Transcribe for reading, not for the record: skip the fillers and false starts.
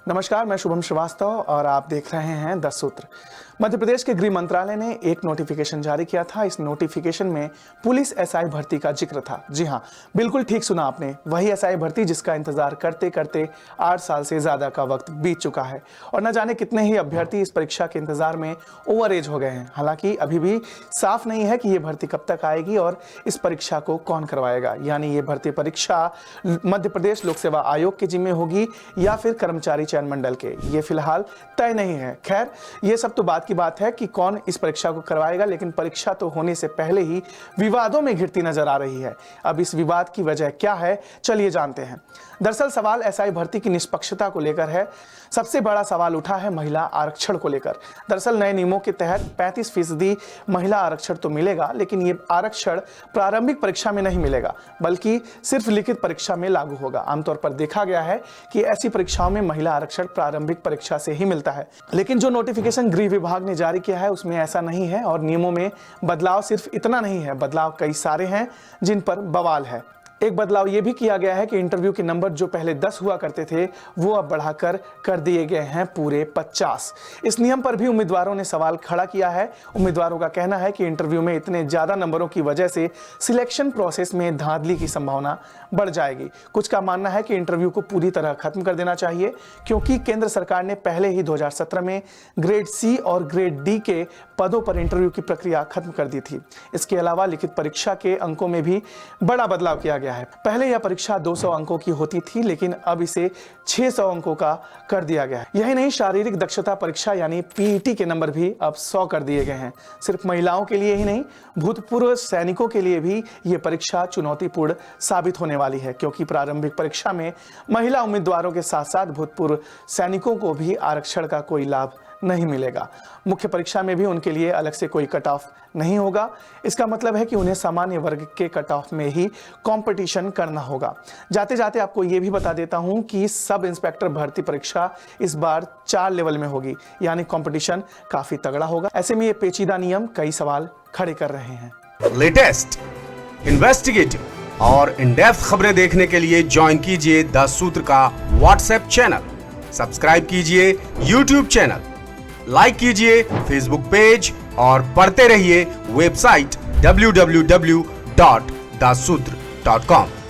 नमस्कार, मैं शुभम श्रीवास्तव और आप देख रहे हैं 10 सूत्र। मध्य प्रदेश के गृह मंत्रालय ने एक नोटिफिकेशन जारी किया था। इस नोटिफिकेशन में पुलिस एसआई भर्ती का जिक्र था। जी हां, बिल्कुल ठीक सुना आपने, वही एसआई भर्ती जिसका इंतजार करते करते 8 साल से ज्यादा का वक्त बीत चुका है और न जाने कितने ही अभ्यर्थी इस परीक्षा के इंतजार में ओवर एज हो गए हैं। हालांकि अभी भी साफ नहीं है कि ये भर्ती कब तक आएगी और इस परीक्षा को कौन करवाएगा। यानी ये भर्ती परीक्षा मध्य प्रदेश लोक सेवा आयोग के जिम्मे होगी या फिर कर्मचारी चयन मंडल के, ये फिलहाल तय नहीं है। खैर, ये सब तो बात की बात है कि कौन इस परीक्षा को करवाएगा, लेकिन परीक्षा तो होने से पहले ही विवादों में घिरती नजर आ रही है। अब इस विवाद की वजह क्या है, चलिए जानते हैं। दरअसल सवाल एसआई भर्ती की निष्पक्षता को लेकर है। सबसे बड़ा सवाल उठा है महिला आरक्षण को लेकर। दरअसल नए नियमों के तहत 35% महिला आरक्षण तो मिलेगा, लेकिन ये आरक्षण प्रारंभिक परीक्षा में नहीं मिलेगा, बल्कि सिर्फ लिखित परीक्षा में लागू होगा। आमतौर पर देखा गया है कि ऐसी परीक्षाओं में महिला आरक्षण प्रारंभिक परीक्षा से ही मिलता है, लेकिन जो नोटिफिकेशन गृह विभाग ने जारी किया है उसमें ऐसा नहीं है और नियमों में बदलाव सिर्फ इतना नहीं है, बदलाव कई सारे हैं जिन पर बवाल है। एक बदलाव ये भी किया गया है कि इंटरव्यू के नंबर जो पहले 10 हुआ करते थे वो अब बढ़ाकर कर दिए गए हैं पूरे 50। इस नियम पर भी उम्मीदवारों ने सवाल खड़ा किया है। उम्मीदवारों का कहना है कि इंटरव्यू में इतने ज्यादा नंबरों की वजह से सिलेक्शन प्रोसेस में धांधली की संभावना बढ़ जाएगी। कुछ का मानना है कि इंटरव्यू को पूरी तरह खत्म कर देना चाहिए, क्योंकि केंद्र सरकार ने पहले ही 2017 में ग्रेड सी और ग्रेड डी के पदों पर इंटरव्यू की प्रक्रिया खत्म कर दी थी। इसके अलावा लिखित परीक्षा के अंकों में भी बड़ा बदलाव किया गया है। पहले यह परीक्षा 200 अंकों की होती थी, लेकिन अब इसे 600 अंकों का कर दिया गया है। यही नहीं, शारीरिक दक्षता परीक्षा यानी पीईटी के नंबर भी अब 100 कर दिए गए हैं। सिर्फ महिलाओं के लिए ही नहीं, भूतपूर्व सैनिकों के लिए भी यह परीक्षा चुनौतीपूर्ण साबित होने वाली है, क्योंकि प्रारंभिक परीक्षा में महिला उम्मीदवारों के साथ साथ भूतपूर्व सैनिकों को भी आरक्षण का कोई लाभ नहीं मिलेगा। मुख्य परीक्षा में भी उनके लिए अलग से कोई कट ऑफ नहीं होगा। इसका मतलब है कि उन्हें सामान्य वर्ग के कट ऑफ में ही कंपटीशन करना होगा। जाते जाते आपको यह भी बता देता हूं कि सब इंस्पेक्टर भर्ती परीक्षा इस बार 4 लेवल में होगी, यानी कंपटीशन काफी तगड़ा होगा। ऐसे में ये पेचीदा नियम कई सवाल खड़े कर रहे हैं। लेटेस्ट, इन्वेस्टिगेटिव और इन डेप्थ खबरें देखने के लिए ज्वाइन कीजिए 10 सूत्र का व्हाट्सएप चैनल, सब्सक्राइब कीजिए यूट्यूब चैनल, लाइक कीजिए फेसबुक पेज और पढ़ते रहिए वेबसाइट www.dasutr.com।